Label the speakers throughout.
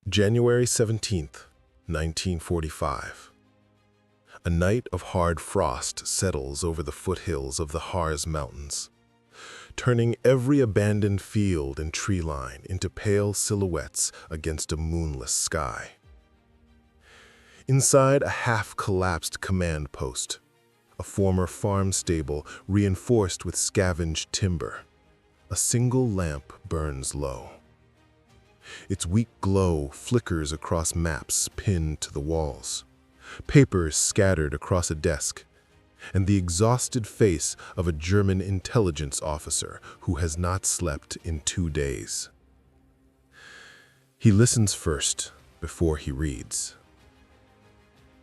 Speaker 1: January 17th, 1945. A night of hard frost settles over the foothills of the Harz Mountains, turning every abandoned field and tree line into pale silhouettes against a moonless sky. Inside a half-collapsed command post, a former farm stable reinforced with scavenged timber, a single lamp burns low. Its weak glow flickers across maps pinned to the walls, papers scattered across a desk, and the exhausted face of a German intelligence officer who has not slept in 2 days. He listens first before he reads.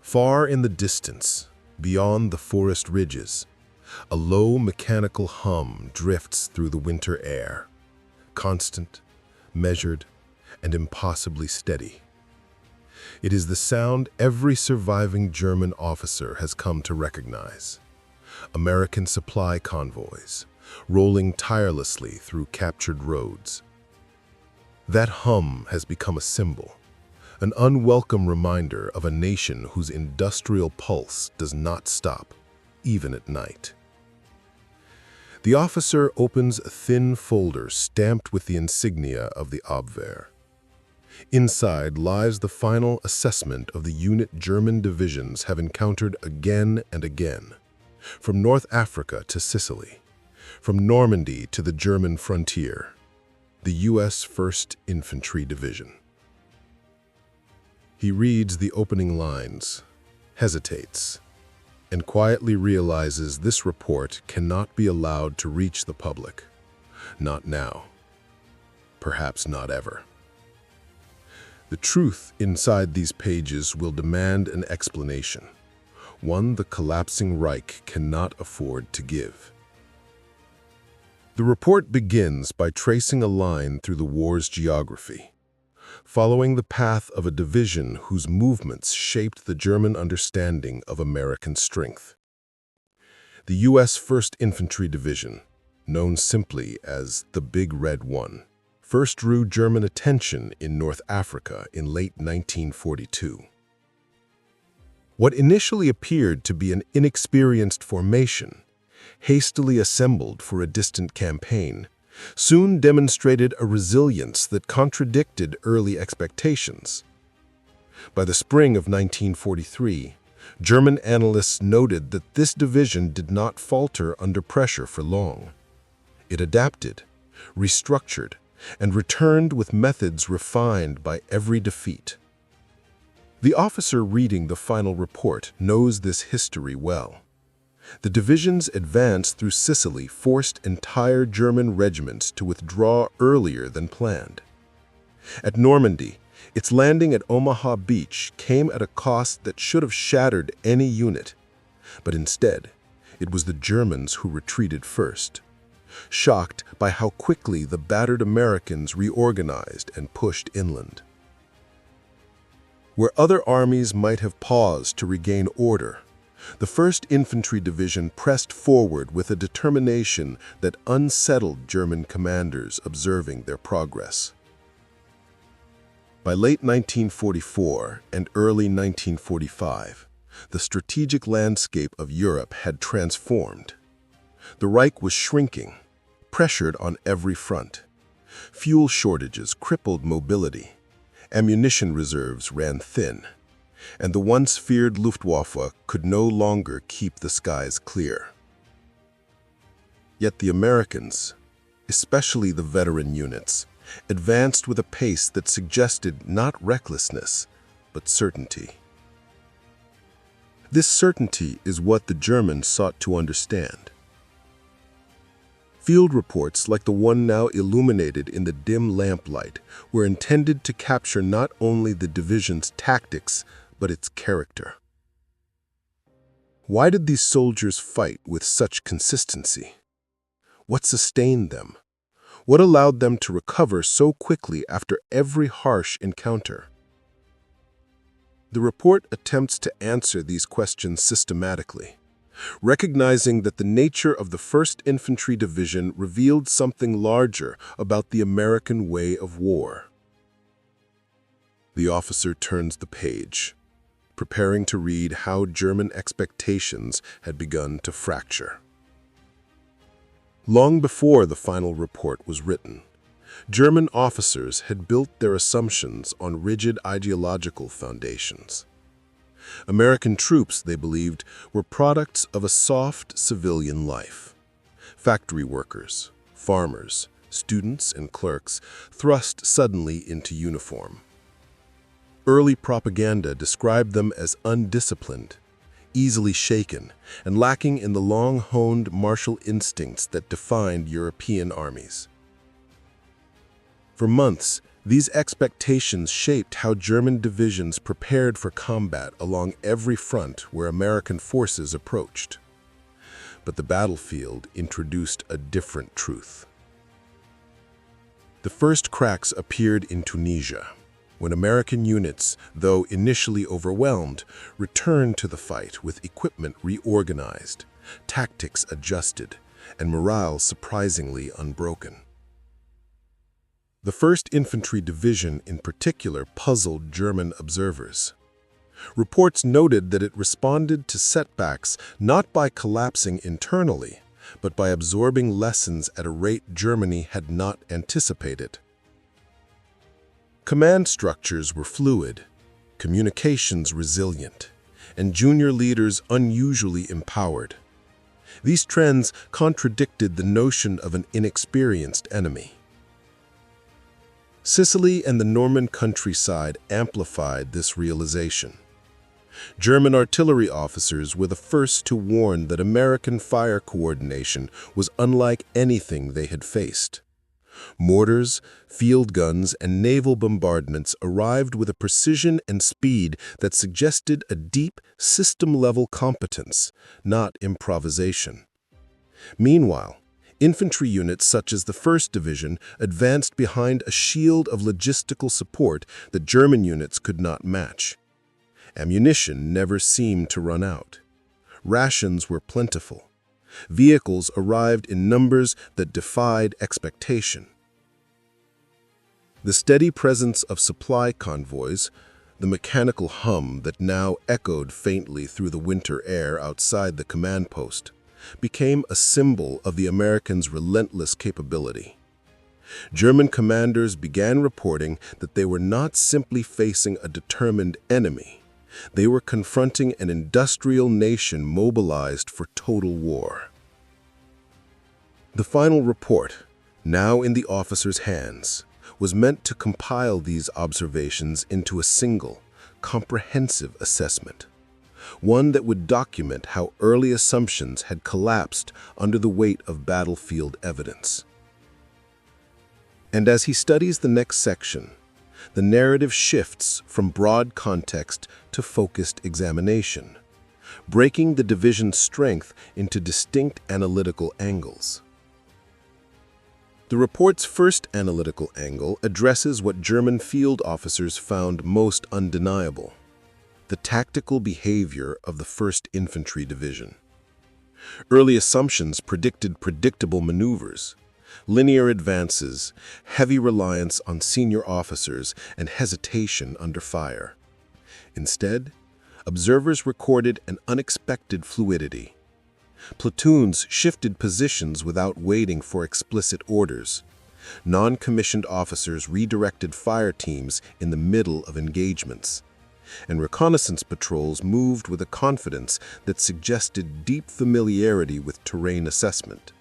Speaker 1: Far in the distance, beyond the forest ridges, a low mechanical hum drifts through the winter air, constant, measured, and impossibly steady. It is the sound every surviving German officer has come to recognize. American supply convoys, rolling tirelessly through captured roads. That hum has become a symbol, an unwelcome reminder of a nation whose industrial pulse does not stop, even at night. The officer opens a thin folder stamped with the insignia of the Abwehr. Inside lies the final assessment of the unit German divisions have encountered again and again, from North Africa to Sicily, from Normandy to the German frontier, the U.S. 1st Infantry Division. He reads the opening lines, hesitates, and quietly realizes this report cannot be allowed to reach the public. Not now. Perhaps not ever. The truth inside these pages will demand an explanation, one the collapsing Reich cannot afford to give. The report begins by tracing a line through the war's geography, following the path of a division whose movements shaped the German understanding of American strength. The U.S. 1st Infantry Division, known simply as the Big Red One, first drew German attention in North Africa in late 1942. What initially appeared to be an inexperienced formation, hastily assembled for a distant campaign, soon demonstrated a resilience that contradicted early expectations. By the spring of 1943, German analysts noted that this division did not falter under pressure for long. It adapted, restructured, and returned with methods refined by every defeat. The officer reading the final report knows this history well. The division's advance through Sicily forced entire German regiments to withdraw earlier than planned. At Normandy, its landing at Omaha Beach came at a cost that should have shattered any unit, but instead, it was the Germans who retreated first, shocked by how quickly the battered Americans reorganized and pushed inland. Where other armies might have paused to regain order, the 1st Infantry Division pressed forward with a determination that unsettled German commanders observing their progress. By late 1944 and early 1945, the strategic landscape of Europe had transformed. The Reich was shrinking, pressured on every front. Fuel shortages crippled mobility. Ammunition reserves ran thin, and the once feared Luftwaffe could no longer keep the skies clear. Yet the Americans, especially the veteran units, advanced with a pace that suggested not recklessness, but certainty. This certainty is what the Germans sought to understand. Field reports like the one now illuminated in the dim lamplight were intended to capture not only the division's tactics, but its character. Why did these soldiers fight with such consistency? What sustained them? What allowed them to recover so quickly after every harsh encounter? The report attempts to answer these questions systematically, recognizing that the nature of the 1st Infantry Division revealed something larger about the American way of war. The officer turns the page, preparing to read how German expectations had begun to fracture. Long before the final report was written, German officers had built their assumptions on rigid ideological foundations. American troops, they believed, were products of a soft civilian life. Factory workers, farmers, students, and clerks thrust suddenly into uniform. Early propaganda described them as undisciplined, easily shaken, and lacking in the long-honed martial instincts that defined European armies. For months, these expectations shaped how German divisions prepared for combat along every front where American forces approached. But the battlefield introduced a different truth. The first cracks appeared in Tunisia, when American units, though initially overwhelmed, returned to the fight with equipment reorganized, tactics adjusted, and morale surprisingly unbroken. The 1st Infantry Division in particular puzzled German observers. Reports noted that it responded to setbacks not by collapsing internally, but by absorbing lessons at a rate Germany had not anticipated. Command structures were fluid, communications resilient, and junior leaders unusually empowered. These trends contradicted the notion of an inexperienced enemy. Sicily and the Norman countryside amplified this realization. German artillery officers were the first to warn that American fire coordination was unlike anything they had faced. Mortars, field guns, and naval bombardments arrived with a precision and speed that suggested a deep, system-level competence, not improvisation. Meanwhile, infantry units such as the 1st Division advanced behind a shield of logistical support that German units could not match. Ammunition never seemed to run out. Rations were plentiful. Vehicles arrived in numbers that defied expectation. The steady presence of supply convoys, the mechanical hum that now echoed faintly through the winter air outside the command post, became a symbol of the Americans' relentless capability. German commanders began reporting that they were not simply facing a determined enemy. They were confronting an industrial nation mobilized for total war. The final report, now in the officers' hands, was meant to compile these observations into a single, comprehensive assessment, one that would document how early assumptions had collapsed under the weight of battlefield evidence. And as he studies the next section, the narrative shifts from broad context to focused examination, breaking the division's strength into distinct analytical angles. The report's first analytical angle addresses what German field officers found most undeniable: the tactical behavior of the 1st Infantry Division. Early assumptions predicted predictable maneuvers, linear advances, heavy reliance on senior officers, and hesitation under fire. Instead, observers recorded an unexpected fluidity. Platoons shifted positions without waiting for explicit orders. Non-commissioned officers redirected fire teams in the middle of engagements. And reconnaissance patrols moved with a confidence that suggested deep familiarity with terrain assessment.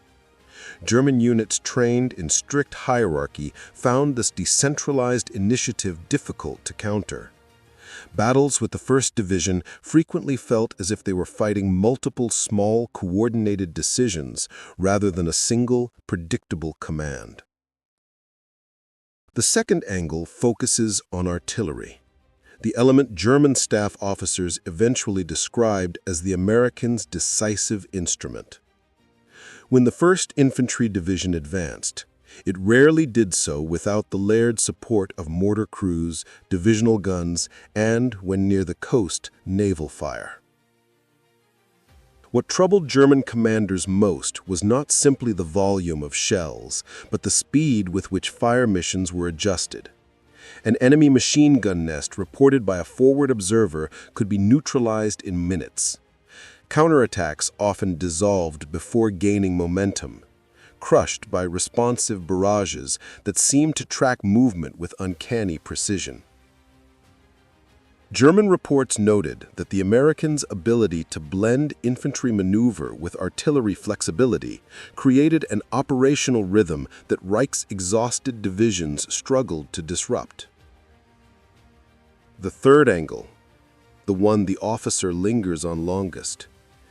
Speaker 1: German units trained in strict hierarchy found this decentralized initiative difficult to counter. Battles with the 1st Division frequently felt as if they were fighting multiple small, coordinated decisions rather than a single, predictable command. The second angle focuses on artillery, the element German staff officers eventually described as the Americans' decisive instrument. When the 1st Infantry Division advanced, it rarely did so without the layered support of mortar crews, divisional guns, and, when near the coast, naval fire. What troubled German commanders most was not simply the volume of shells, but the speed with which fire missions were adjusted. An enemy machine gun nest reported by a forward observer could be neutralized in minutes. Counterattacks often dissolved before gaining momentum, crushed by responsive barrages that seemed to track movement with uncanny precision. German reports noted that the Americans' ability to blend infantry maneuver with artillery flexibility created an operational rhythm that Reich's exhausted divisions struggled to disrupt. The third angle, the one the officer lingers on longest,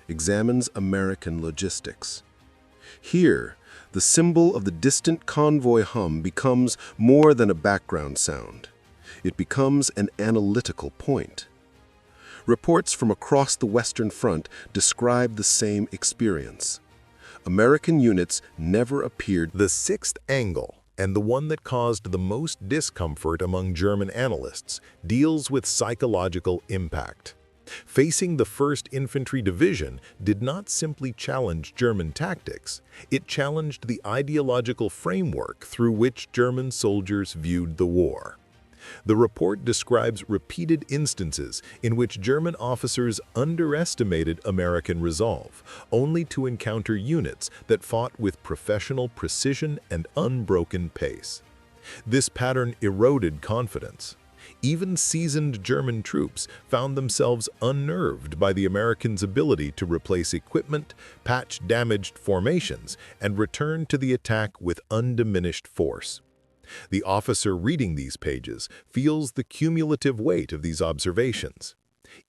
Speaker 1: examines American logistics. Here, the symbol of the distant convoy hum becomes more than a background sound. It becomes an analytical point. Reports from across the Western Front describe the same experience. American units never appeared.
Speaker 2: The sixth angle, and the one that caused the most discomfort among German analysts, deals with psychological impact. Facing the 1st Infantry Division did not simply challenge German tactics, it challenged the ideological framework through which German soldiers viewed the war. The report describes repeated instances in which German officers underestimated American resolve, only to encounter units that fought with professional precision and unbroken pace. This pattern eroded confidence. Even seasoned German troops found themselves unnerved by the Americans' ability to replace equipment, patch damaged formations, and return to the attack with undiminished force. The officer reading these pages feels the cumulative weight of these observations.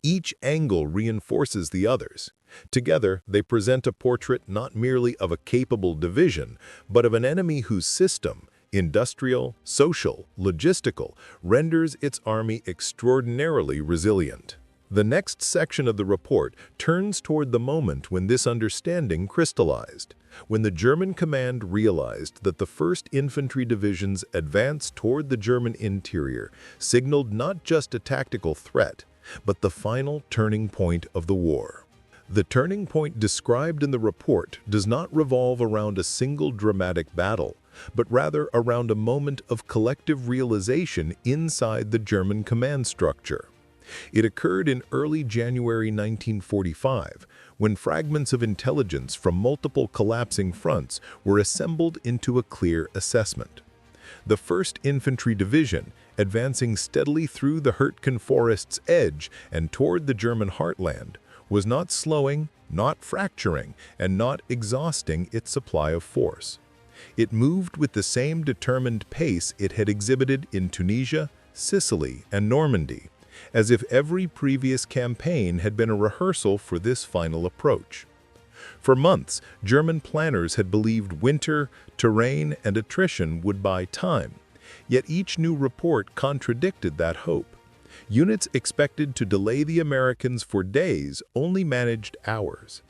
Speaker 2: Each angle reinforces the others. Together, they present a portrait not merely of a capable division, but of an enemy whose system, industrial, social, logistical, renders its army extraordinarily resilient. The next section of the report turns toward the moment when this understanding crystallized, when the German command realized that the 1st Infantry Division's advance toward the German interior signaled not just a tactical threat, but the final turning point of the war. The turning point described in the report does not revolve around a single dramatic battle, but rather around a moment of collective realization inside the German command structure. It occurred in early January 1945, when fragments of intelligence from multiple collapsing fronts were assembled into a clear assessment. The 1st Infantry Division, advancing steadily through the Hurtgen Forest's edge and toward the German heartland, was not slowing, not fracturing, and not exhausting its supply of force. It moved with the same determined pace it had exhibited in Tunisia, Sicily, and Normandy, as if every previous campaign had been a rehearsal for this final approach. For months, German planners had believed winter, terrain, and attrition would buy time, yet each new report contradicted that hope. Units expected to delay the Americans for days only managed hours.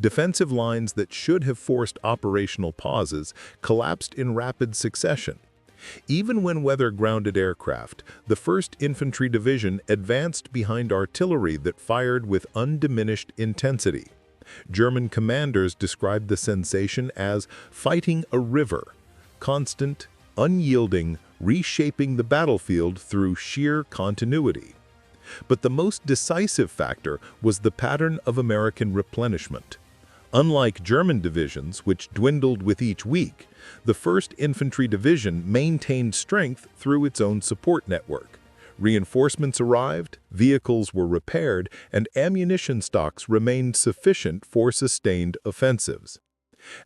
Speaker 2: Defensive lines that should have forced operational pauses collapsed in rapid succession. Even when weather-grounded aircraft, the 1st Infantry Division advanced behind artillery that fired with undiminished intensity. German commanders described the sensation as fighting a river, constant, unyielding, reshaping the battlefield through sheer continuity. But the most decisive factor was the pattern of American replenishment. Unlike German divisions, which dwindled with each week, the 1st Infantry Division maintained strength through its own support network. Reinforcements arrived, vehicles were repaired, and ammunition stocks remained sufficient for sustained offensives.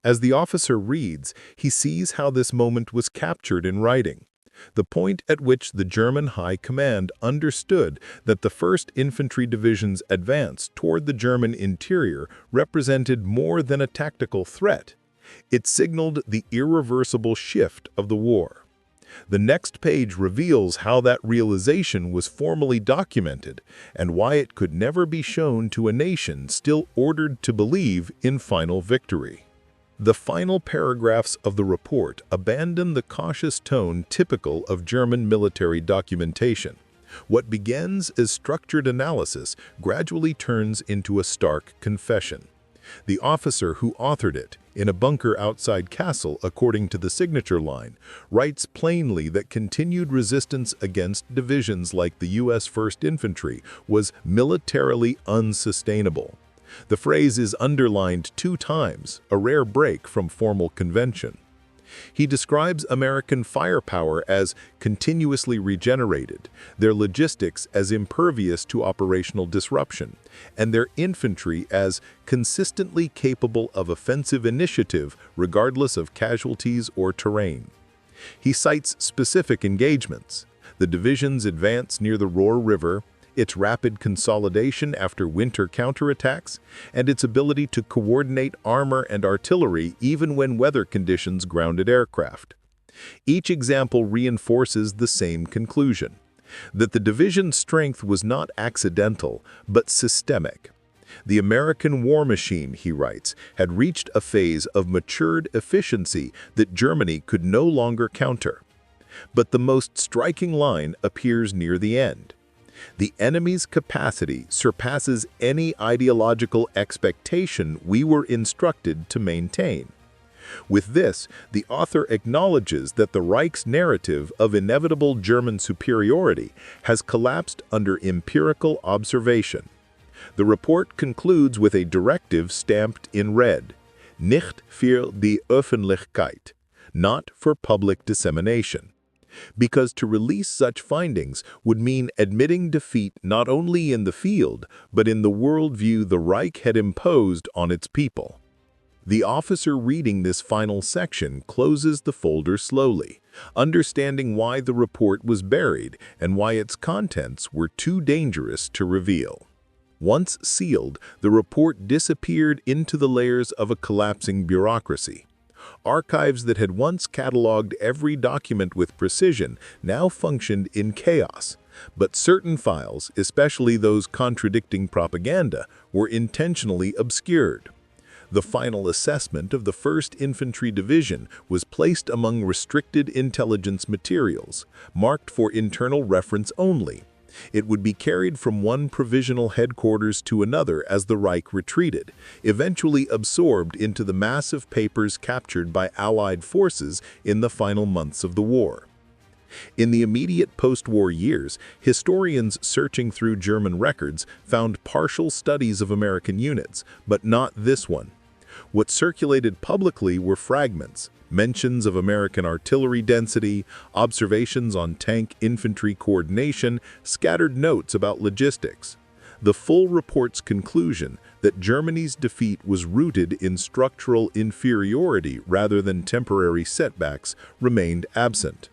Speaker 2: As the officer reads, he sees how this moment was captured in writing. The point at which the German High Command understood that the 1st Infantry Division's advance toward the German interior represented more than a tactical threat. It signaled the irreversible shift of the war. The next page reveals how that realization was formally documented and why it could never be shown to a nation still ordered to believe in final victory. The final paragraphs of the report abandon the cautious tone typical of German military documentation. What begins as structured analysis gradually turns into a stark confession. The officer who authored it, in a bunker outside Kassel according to the signature line, writes plainly that continued resistance against divisions like the U.S. 1st Infantry was militarily unsustainable. The phrase is underlined 2 times, a rare break from formal convention. He describes American firepower as continuously regenerated, their logistics as impervious to operational disruption, and their infantry as consistently capable of offensive initiative regardless of casualties or terrain. He cites specific engagements: the division's advance near the Rohr River, its rapid consolidation after winter counterattacks, and its ability to coordinate armor and artillery even when weather conditions grounded aircraft. Each example reinforces the same conclusion: that the division's strength was not accidental, but systemic. The American war machine, he writes, had reached a phase of matured efficiency that Germany could no longer counter. But the most striking line appears near the end. The enemy's capacity surpasses any ideological expectation we were instructed to maintain. With this, the author acknowledges that the Reich's narrative of inevitable German superiority has collapsed under empirical observation. The report concludes with a directive stamped in red: "Nicht für die Öffentlichkeit," not for public dissemination. Because to release such findings would mean admitting defeat not only in the field, but in the worldview the Reich had imposed on its people. The officer reading this final section closes the folder slowly, understanding why the report was buried and why its contents were too dangerous to reveal. Once sealed, the report disappeared into the layers of a collapsing bureaucracy. Archives that had once cataloged every document with precision now functioned in chaos, but certain files, especially those contradicting propaganda, were intentionally obscured. The final assessment of the 1st Infantry Division was placed among restricted intelligence materials, marked for internal reference only. It would be carried from one provisional headquarters to another as the Reich retreated, eventually absorbed into the massive papers captured by Allied forces in the final months of the war. In the immediate post-war years, historians searching through German records found partial studies of American units, but not this one. What circulated publicly were fragments: mentions of American artillery density, observations on tank infantry coordination, scattered notes about logistics. The full report's conclusion that Germany's defeat was rooted in structural inferiority rather than temporary setbacks remained absent.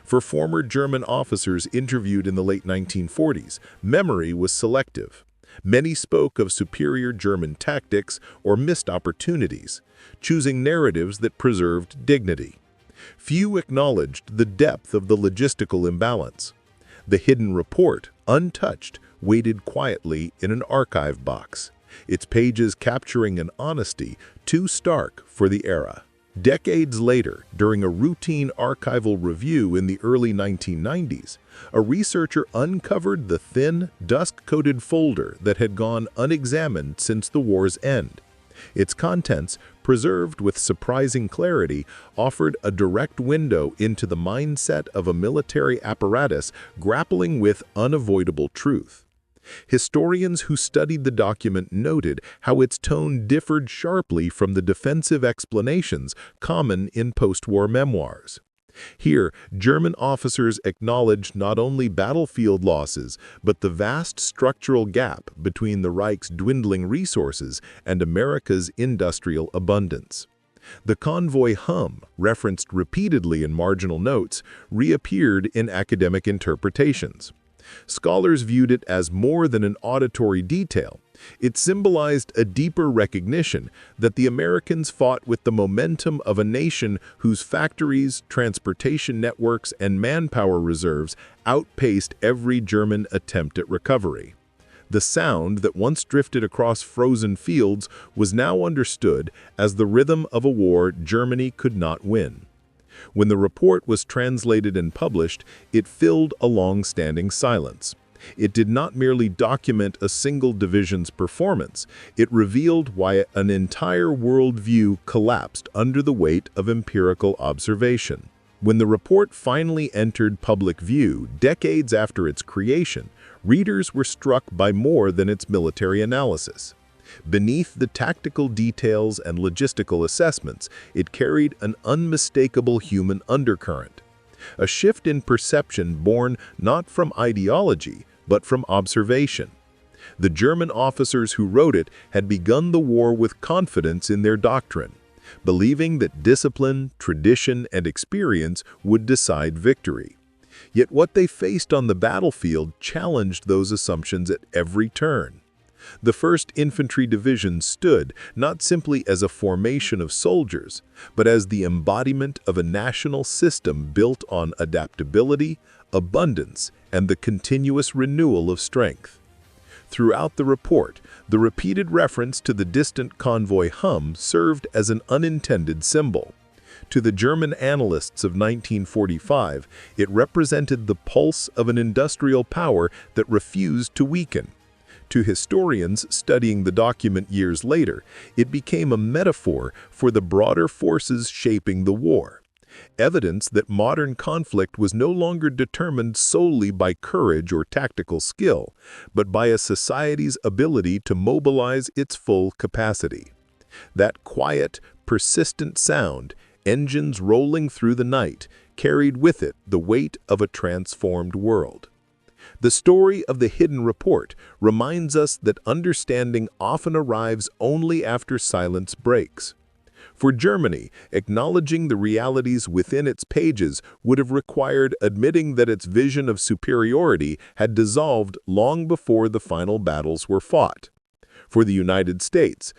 Speaker 2: For former German officers interviewed in the late 1940s, memory was selective. Many spoke of superior German tactics or missed opportunities, choosing narratives that preserved dignity. Few acknowledged the depth of the logistical imbalance. The hidden report, untouched, waited quietly in an archive box, its pages capturing an honesty too stark for the era. Decades later, during a routine archival review in the early 1990s, a researcher uncovered the thin, dust-coated folder that had gone unexamined since the war's end. Its contents, preserved with surprising clarity, offered a direct window into the mindset of a military apparatus grappling with unavoidable truth. Historians who studied the document noted how its tone differed sharply from the defensive explanations common in post-war memoirs. Here, German officers acknowledged not only battlefield losses, but the vast structural gap between the Reich's dwindling resources and America's industrial abundance. The convoy hum, referenced repeatedly in marginal notes, reappeared in academic interpretations. Scholars viewed it as more than an auditory detail. It symbolized a deeper recognition that the Americans fought with the momentum of a nation whose factories, transportation networks, and manpower reserves outpaced every German attempt at recovery. The sound that once drifted across frozen fields was now understood as the rhythm of a war Germany could not win. When the report was translated and published, it filled a long-standing silence. It did not merely document a single division's performance, it revealed why an entire worldview collapsed under the weight of empirical observation. When the report finally entered public view, decades after its creation, readers were struck by more than its military analysis. Beneath the tactical details and logistical assessments, it carried an unmistakable human undercurrent. A shift in perception born not from ideology, but from observation. The German officers who wrote it had begun the war with confidence in their doctrine, believing that discipline, tradition, and experience would decide victory. Yet what they faced on the battlefield challenged those assumptions at every turn. The 1st Infantry Division stood not simply as a formation of soldiers, but as the embodiment of a national system built on adaptability, abundance, and the continuous renewal of strength. Throughout the report, the repeated reference to the distant convoy hum served as an unintended symbol. To the German analysts of 1945, it represented the pulse of an industrial power that refused to weaken. To historians studying the document years later, it became a metaphor for the broader forces shaping the war. Evidence that modern conflict was no longer determined solely by courage or tactical skill, but by a society's ability to mobilize its full capacity. That quiet, persistent sound, engines rolling through the night, carried with it the weight of a transformed world. The story of the hidden report reminds us that understanding often arrives only after silence breaks. For Germany, acknowledging the realities within its pages would have required admitting that its vision of superiority had dissolved long before the final battles were fought. For the United States,